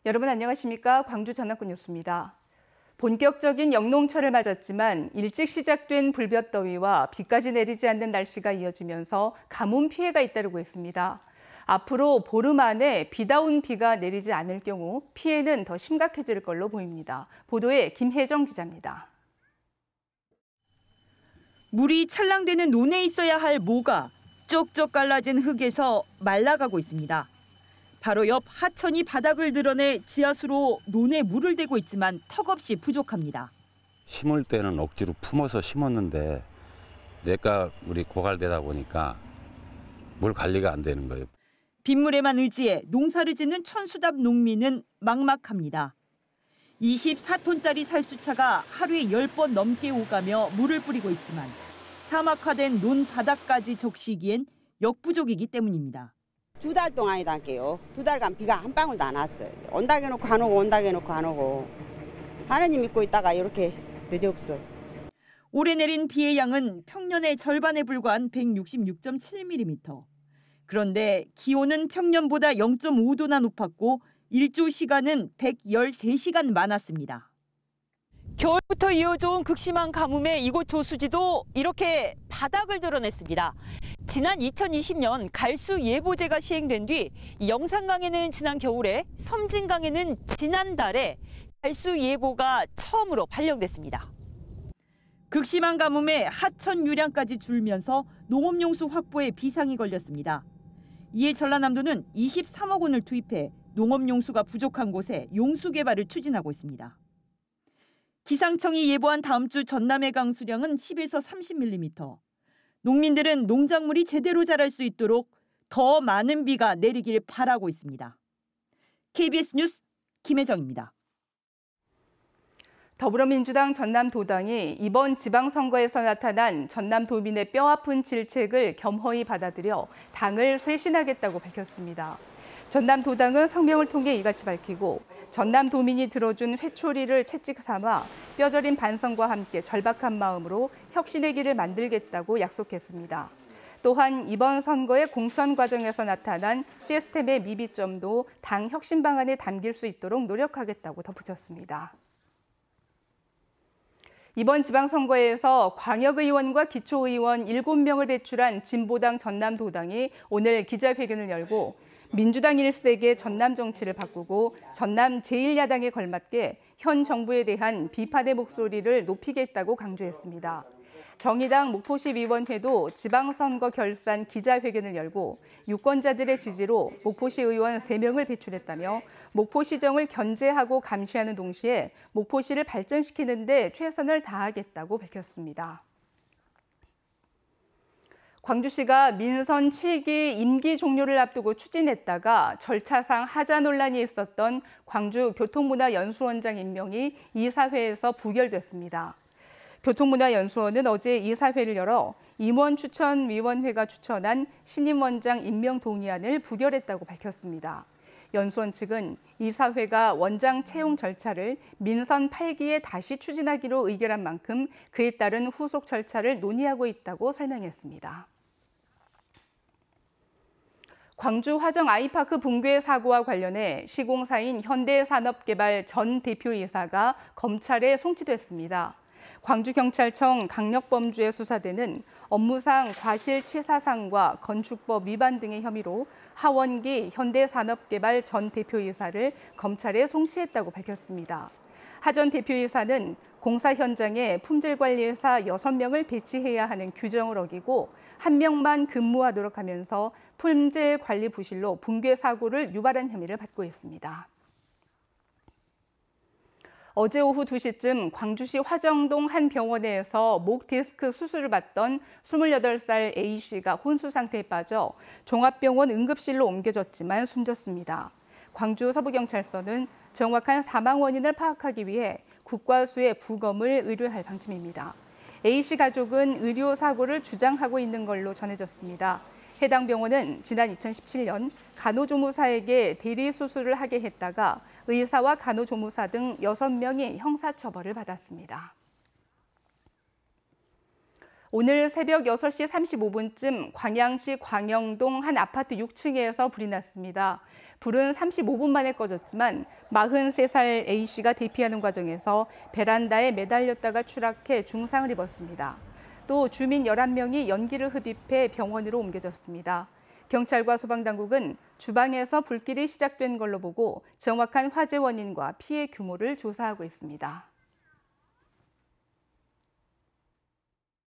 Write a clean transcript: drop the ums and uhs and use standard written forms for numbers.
여러분 안녕하십니까? 광주 전남권 뉴스입니다. 본격적인 영농철을 맞았지만 일찍 시작된 불볕더위와 비까지 내리지 않는 날씨가 이어지면서 가뭄 피해가 잇따르고 있습니다. 앞으로 보름 안에 비다운 비가 내리지 않을 경우 피해는 더 심각해질 걸로 보입니다. 보도에 김혜정 기자입니다. 물이 찰랑대는 논에 있어야 할 모가 쪽쪽 갈라진 흙에서 말라가고 있습니다. 바로 옆 하천이 바닥을 드러내 지하수로 논에 물을 대고 있지만 턱없이 부족합니다. 심을 때는 억지로 품어서 심었는데 내가 우리 고갈되다 보니까 물 관리가 안 되는 거예요. 빗물에만 의지해 농사를 짓는 천수답 농민은 막막합니다. 24톤짜리 살수차가 하루에 10번 넘게 오가며 물을 뿌리고 있지만 사막화된 논 바닥까지 적시기엔 역부족이기 때문입니다. 2달 동안이다 할게요. 2달간 비가 한 방울도 안 왔어요. 온다게 놓고 안 오고 온다게 놓고 안 오고. 하느님 믿고 있다가 이렇게 늦었어요. 올해 내린 비의 양은 평년의 절반에 불과한 166.7mm. 그런데 기온은 평년보다 0.5도나 높았고 일조 시간은 113시간 많았습니다. 겨울부터 이어져온 극심한 가뭄에 이곳 조수지도 이렇게 바닥을 드러냈습니다. 지난 2020년 갈수 예보제가 시행된 뒤 영산강에는 지난 겨울에, 섬진강에는 지난달에 갈수 예보가 처음으로 발령됐습니다. 극심한 가뭄에 하천 유량까지 줄면서 농업용수 확보에 비상이 걸렸습니다. 이에 전라남도는 23억 원을 투입해 농업용수가 부족한 곳에 용수 개발을 추진하고 있습니다. 기상청이 예보한 다음 주 전남의 강수량은 10에서 30mm. 농민들은 농작물이 제대로 자랄 수 있도록 더 많은 비가 내리길 바라고 있습니다. KBS 뉴스 김혜정입니다. 더불어민주당 전남도당이 이번 지방선거에서 나타난 전남도민의 뼈아픈 질책을 겸허히 받아들여 당을 쇄신하겠다고 밝혔습니다. 전남도당은 성명을 통해 이같이 밝히고 전남도민이 들어준 회초리를 채찍 삼아 뼈저린 반성과 함께 절박한 마음으로 혁신의 길을 만들겠다고 약속했습니다. 또한 이번 선거의 공천 과정에서 나타난 시스템의 미비점도 당 혁신 방안에 담길 수 있도록 노력하겠다고 덧붙였습니다. 이번 지방선거에서 광역의원과 기초의원 7명을 배출한 진보당 전남도당이 오늘 기자회견을 열고 민주당 일색의 전남 정치를 바꾸고 전남 제1야당에 걸맞게 현 정부에 대한 비판의 목소리를 높이겠다고 강조했습니다. 정의당 목포시위원회도 지방선거 결산 기자회견을 열고 유권자들의 지지로 목포시 의원 3명을 배출했다며 목포시정을 견제하고 감시하는 동시에 목포시를 발전시키는 데 최선을 다하겠다고 밝혔습니다. 광주시가 민선 7기 임기 종료를 앞두고 추진했다가 절차상 하자 논란이 있었던 광주교통문화연수원장 임명이 이사회에서 부결됐습니다. 교통문화연수원은 어제 이사회를 열어 임원추천위원회가 추천한 신임원장 임명 동의안을 부결했다고 밝혔습니다. 연수원 측은 이사회가 원장 채용 절차를 민선 8기에 다시 추진하기로 의결한 만큼 그에 따른 후속 절차를 논의하고 있다고 설명했습니다. 광주 화정 아이파크 붕괴 사고와 관련해 시공사인 현대산업개발 전 대표이사가 검찰에 송치됐습니다. 광주경찰청 강력범죄 수사대는 업무상 과실치사상과 건축법 위반 등의 혐의로 하원기 현대산업개발 전 대표이사를 검찰에 송치했다고 밝혔습니다. 하 전 대표이사는 공사 현장에 품질관리사 6명을 배치해야 하는 규정을 어기고 1명만 근무하도록 하면서 품질관리 부실로 붕괴 사고를 유발한 혐의를 받고 있습니다. 어제 오후 2시쯤 광주시 화정동 한 병원에서 목 디스크 수술을 받던 28살 A씨가 혼수 상태에 빠져 종합병원 응급실로 옮겨졌지만 숨졌습니다. 광주 서부경찰서는 정확한 사망 원인을 파악하기 위해 국과수의 부검을 의뢰할 방침입니다. A씨 가족은 의료 사고를 주장하고 있는 걸로 전해졌습니다. 해당 병원은 지난 2017년 간호조무사에게 대리 수술을 하게 했다가 의사와 간호조무사 등 6명이 형사처벌을 받았습니다. 오늘 새벽 6시 35분쯤 광양시 광영동 한 아파트 6층에서 불이 났습니다. 불은 35분 만에 꺼졌지만 43살 A씨가 대피하는 과정에서 베란다에 매달렸다가 추락해 중상을 입었습니다. 또 주민 11명이 연기를 흡입해 병원으로 옮겨졌습니다. 경찰과 소방당국은 주방에서 불길이 시작된 걸로 보고 정확한 화재 원인과 피해 규모를 조사하고 있습니다.